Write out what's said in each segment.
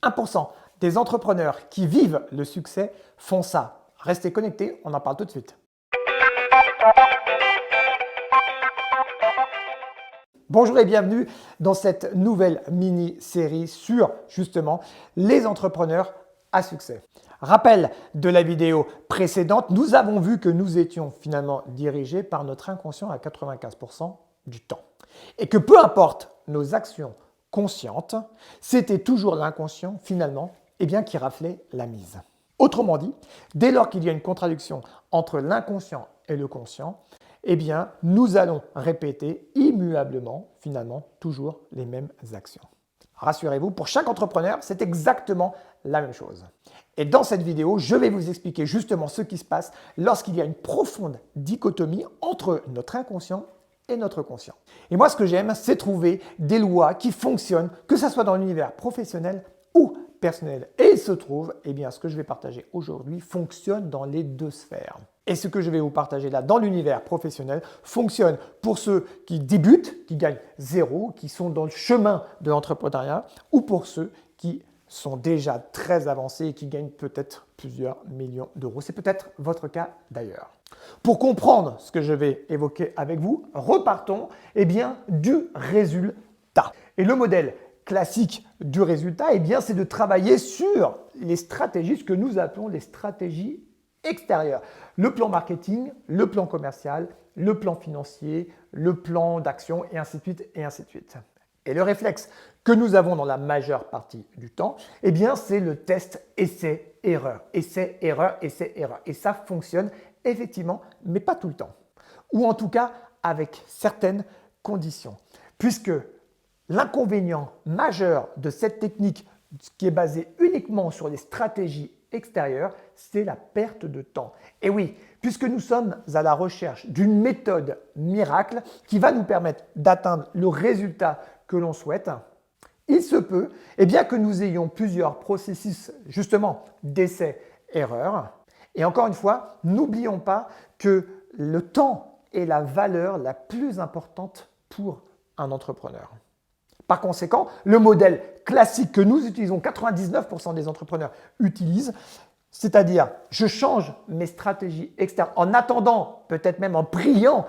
1% des entrepreneurs qui vivent le succès font ça. Restez connectés, on en parle tout de suite. Bonjour et bienvenue dans cette nouvelle mini-série sur justement les entrepreneurs à succès. Rappel de la vidéo précédente, nous avons vu que nous étions finalement dirigés par notre inconscient à 95% du temps. Et que peu importe nos actions conscientes, c'était toujours l'inconscient finalement qui raflait la mise. Autrement dit, dès lors qu'il y a une contradiction entre l'inconscient et le conscient, nous allons répéter immuablement, finalement, toujours les mêmes actions. Rassurez-vous, pour chaque entrepreneur, c'est exactement la même chose. Et dans cette vidéo, je vais vous expliquer justement ce qui se passe lorsqu'il y a une profonde dichotomie entre notre inconscient et notre conscient. Et moi, ce que j'aime, c'est trouver des lois qui fonctionnent, que ce soit dans l'univers professionnel ou personnel. Et il se trouve, ce que je vais partager aujourd'hui fonctionne dans les deux sphères. Et ce que je vais vous partager là dans l'univers professionnel fonctionne pour ceux qui débutent, qui gagnent zéro, qui sont dans le chemin de l'entrepreneuriat, ou pour ceux qui sont déjà très avancés et qui gagnent peut-être plusieurs millions d'euros. C'est peut-être votre cas d'ailleurs. Pour comprendre ce que je vais évoquer avec vous, repartons du résultat. Et le modèle classique du résultat, c'est de travailler sur les stratégies, ce que nous appelons les stratégies extérieures. Le plan marketing, le plan commercial, le plan financier, le plan d'action et ainsi de suite et ainsi de suite. Et le réflexe que nous avons dans la majeure partie du temps, c'est le test essai-erreur. Essai-erreur, essai-erreur. Et ça fonctionne effectivement, mais pas tout le temps. Ou en tout cas avec certaines conditions. Puisque l'inconvénient majeur de cette technique qui est basée uniquement sur les stratégies extérieures, c'est la perte de temps. Et oui, puisque nous sommes à la recherche d'une méthode miracle qui va nous permettre d'atteindre le résultat que l'on souhaite, il se peut que nous ayons plusieurs processus justement d'essai-erreur. Et encore une fois, n'oublions pas que le temps est la valeur la plus importante pour un entrepreneur. Par conséquent, le modèle classique que nous utilisons, 99% des entrepreneurs utilisent, c'est-à-dire je change mes stratégies externes en attendant, peut-être même en priant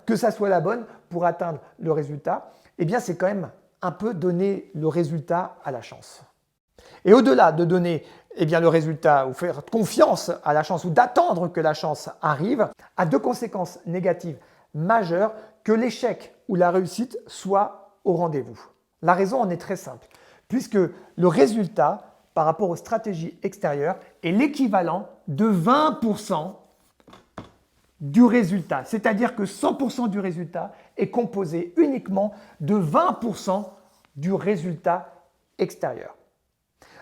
que ça soit la bonne pour atteindre le résultat, c'est quand même un peu donner le résultat à la chance. Et au-delà de donner le résultat ou faire confiance à la chance ou d'attendre que la chance arrive, a deux conséquences négatives majeures que l'échec ou la réussite soit au rendez-vous. La raison en est très simple, puisque le résultat par rapport aux stratégies extérieures est l'équivalent de 20% du résultat. C'est-à-dire que 100% du résultat est composé uniquement de 20% du résultat extérieur.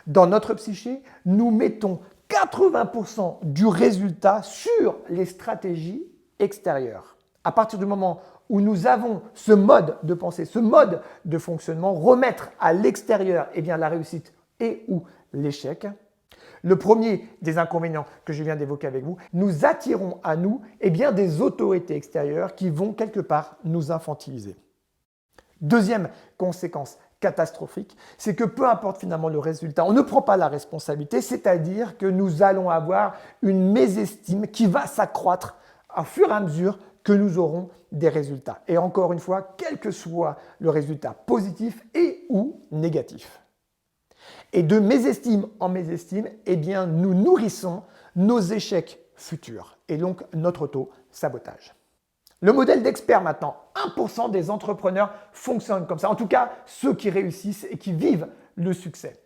Dans notre psyché, nous mettons 80% du résultat sur les stratégies extérieures. À partir du moment où nous avons ce mode de pensée, ce mode de fonctionnement, remettre à l'extérieur la réussite et ou l'échec. Le premier des inconvénients que je viens d'évoquer avec vous, nous attirons à nous des autorités extérieures qui vont quelque part nous infantiliser. Deuxième conséquence catastrophique, c'est que peu importe finalement le résultat, on ne prend pas la responsabilité, c'est-à-dire que nous allons avoir une mésestime qui va s'accroître au fur et à mesure que nous aurons des résultats. Et encore une fois, quel que soit le résultat positif et ou négatif. Et de mésestime en mésestime, nous nourrissons nos échecs futurs et donc notre auto-sabotage. Le modèle d'expert maintenant, 1% des entrepreneurs fonctionnent comme ça. En tout cas, ceux qui réussissent et qui vivent le succès.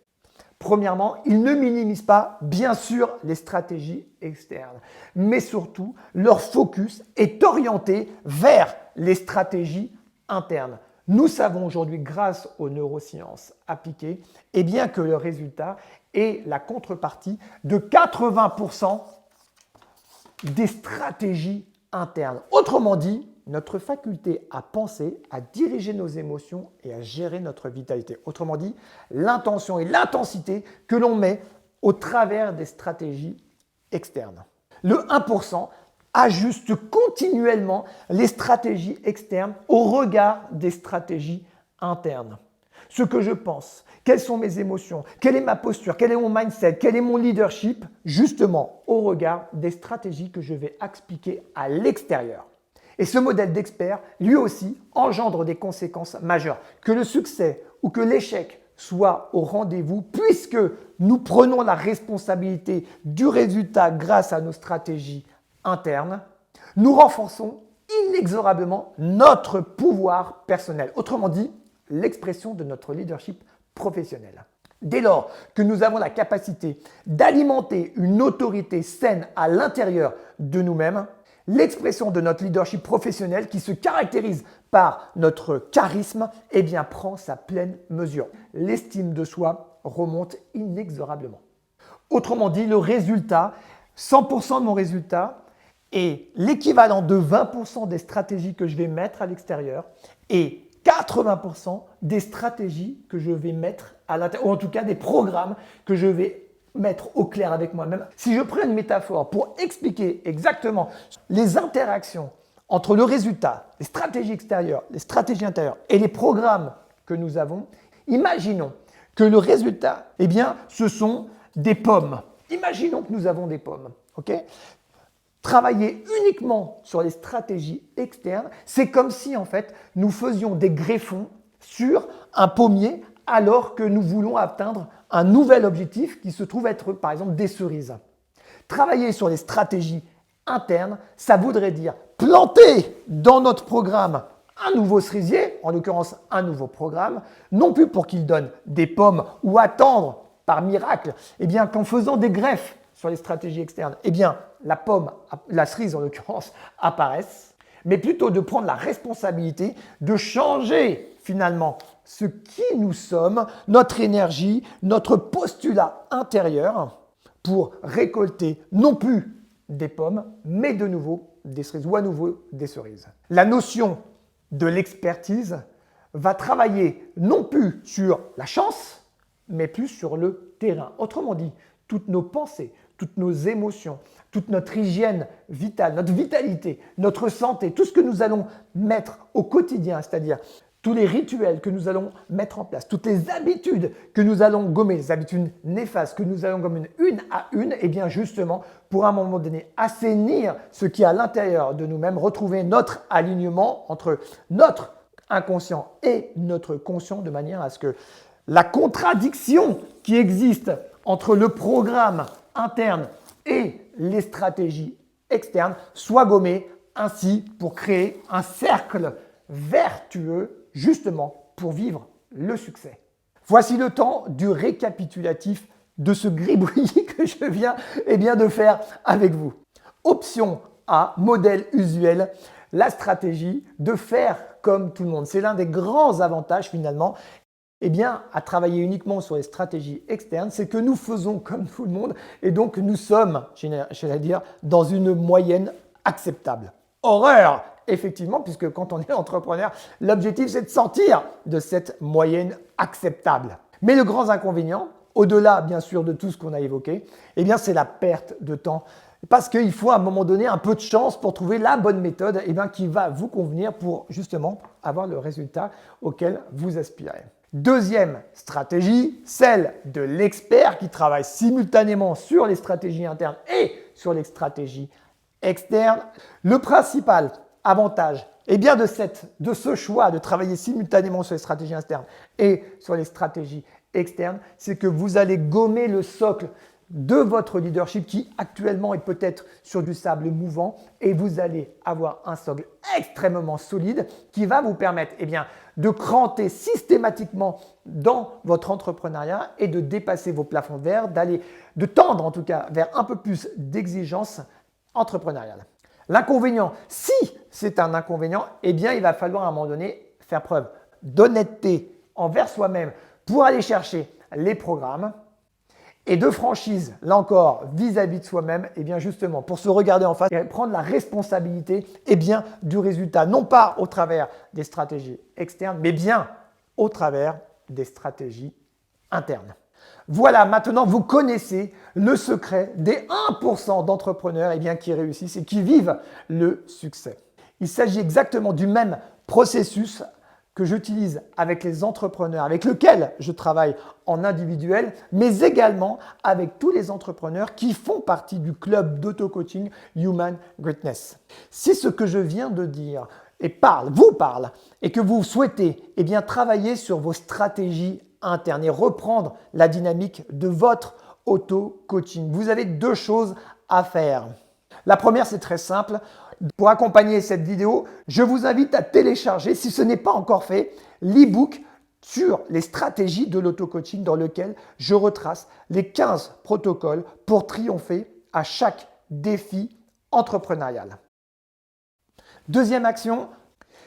Premièrement, ils ne minimisent pas, bien sûr, les stratégies externes, mais surtout, leur focus est orienté vers les stratégies internes. Nous savons aujourd'hui, grâce aux neurosciences appliquées, que le résultat est la contrepartie de 80% des stratégies internes. Autrement dit, notre faculté à penser, à diriger nos émotions et à gérer notre vitalité. Autrement dit, l'intention et l'intensité que l'on met au travers des stratégies externes. Le 1% ajuste continuellement les stratégies externes au regard des stratégies internes. ce que je pense, quelles sont mes émotions, quelle est ma posture, quel est mon mindset, quel est mon leadership, justement au regard des stratégies que je vais appliquer à l'extérieur. Et ce modèle d'expert, lui aussi, engendre des conséquences majeures. Que le succès ou que l'échec soit au rendez-vous, puisque nous prenons la responsabilité du résultat grâce à nos stratégies internes, nous renforçons inexorablement notre pouvoir personnel. Autrement dit, l'expression de notre leadership professionnel. Dès lors que nous avons la capacité d'alimenter une autorité saine à l'intérieur de nous-mêmes, l'expression de notre leadership professionnel qui se caractérise par notre charisme, eh bien, prend sa pleine mesure. L'estime de soi remonte inexorablement. Autrement dit, le résultat, 100% de mon résultat est l'équivalent de 20% des stratégies que je vais mettre à l'extérieur et 80% des stratégies que je vais mettre à l'intérieur, ou en tout cas des programmes que je vais mettre au clair avec moi-même. Si je prends une métaphore pour expliquer exactement les interactions entre le résultat, les stratégies extérieures, les stratégies intérieures et les programmes que nous avons, imaginons que le résultat, eh bien, ce sont des pommes. Imaginons que nous avons des pommes. Ok ? Travailler uniquement sur les stratégies externes, c'est comme si en fait nous faisions des greffons sur un pommier alors que nous voulons atteindre un nouvel objectif qui se trouve être par exemple des cerises. Travailler sur les stratégies internes, ça voudrait dire planter dans notre programme un nouveau cerisier, en l'occurrence un nouveau programme, non plus pour qu'il donne des pommes ou attendre par miracle, eh bien qu'en faisant des greffes sur les stratégies externes, eh bien la pomme, la cerise en l'occurrence, apparaissent, mais plutôt de prendre la responsabilité de changer finalement ce qui nous sommes, notre énergie, notre postulat intérieur pour récolter non plus des pommes, mais de nouveau des cerises ou à nouveau des cerises. La notion de l'expertise va travailler non plus sur la chance, mais plus sur le terrain. Autrement dit, toutes nos pensées, toutes nos émotions, toute notre hygiène vitale, notre vitalité, notre santé, tout ce que nous allons mettre au quotidien, c'est-à-dire tous les rituels que nous allons mettre en place, toutes les habitudes que nous allons gommer, les habitudes néfastes que nous allons gommer une à une, et bien justement, pour à un moment donné, assainir ce qui est à l'intérieur de nous-mêmes, retrouver notre alignement entre notre inconscient et notre conscient de manière à ce que la contradiction qui existe entre le programme interne et les stratégies externes soit gommée ainsi pour créer un cercle vertueux justement pour vivre le succès. Voici le temps du récapitulatif de ce gribouillis que je viens de faire avec vous. Option A, modèle usuel, la stratégie de faire comme tout le monde. C'est l'un des grands avantages finalement à travailler uniquement sur les stratégies externes, c'est que nous faisons comme tout le monde et donc nous sommes, j'allais dire, dans une moyenne acceptable. Horreur, effectivement, puisque quand on est entrepreneur, l'objectif c'est de sortir de cette moyenne acceptable. Mais le grand inconvénient, au-delà bien sûr de tout ce qu'on a évoqué, c'est la perte de temps. Parce qu'il faut à un moment donné un peu de chance pour trouver la bonne méthode qui va vous convenir pour justement avoir le résultat auquel vous aspirez. Deuxième stratégie, celle de l'expert qui travaille simultanément sur les stratégies internes et sur les stratégies externes. Le principal avantage de ce choix de travailler simultanément sur les stratégies internes et sur les stratégies externes, c'est que vous allez gommer le socle de votre leadership qui actuellement est peut-être sur du sable mouvant et vous allez avoir un socle extrêmement solide qui va vous permettre de cranter systématiquement dans votre entrepreneuriat et de dépasser vos plafonds de verre, de tendre en tout cas vers un peu plus d'exigence entrepreneuriale. L'inconvénient, si c'est un inconvénient, il va falloir à un moment donné faire preuve d'honnêteté envers soi-même pour aller chercher les programmes et de franchise, là encore, vis-à-vis de soi-même, justement, pour se regarder en face et prendre la responsabilité du résultat, non pas au travers des stratégies externes, mais bien au travers des stratégies internes. Voilà, maintenant vous connaissez le secret des 1% d'entrepreneurs qui réussissent et qui vivent le succès. Il s'agit exactement du même processus que j'utilise avec les entrepreneurs avec lesquels je travaille en individuel, mais également avec tous les entrepreneurs qui font partie du club d'auto-coaching Human Greatness. Si ce que je viens de dire vous parle et que vous souhaitez travailler sur vos stratégies internes et reprendre la dynamique de votre auto-coaching, vous avez deux choses à faire. La première, c'est très simple. Pour accompagner cette vidéo, je vous invite à télécharger, si ce n'est pas encore fait, l'e-book sur les stratégies de l'auto-coaching dans lequel je retrace les 15 protocoles pour triompher à chaque défi entrepreneurial. Deuxième action,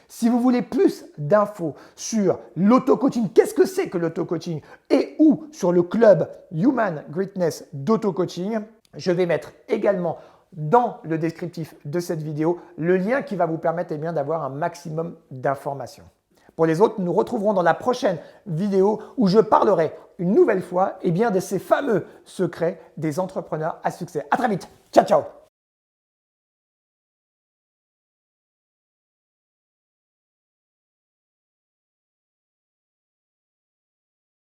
si vous voulez plus d'infos sur l'auto-coaching, qu'est-ce que c'est que l'auto-coaching et ou sur le club Human Greatness d'auto-coaching, je vais mettre également dans le descriptif de cette vidéo le lien qui va vous permettre d'avoir un maximum d'informations. Pour les autres, nous nous retrouverons dans la prochaine vidéo où je parlerai une nouvelle fois de ces fameux secrets des entrepreneurs à succès. À très vite. Ciao, ciao.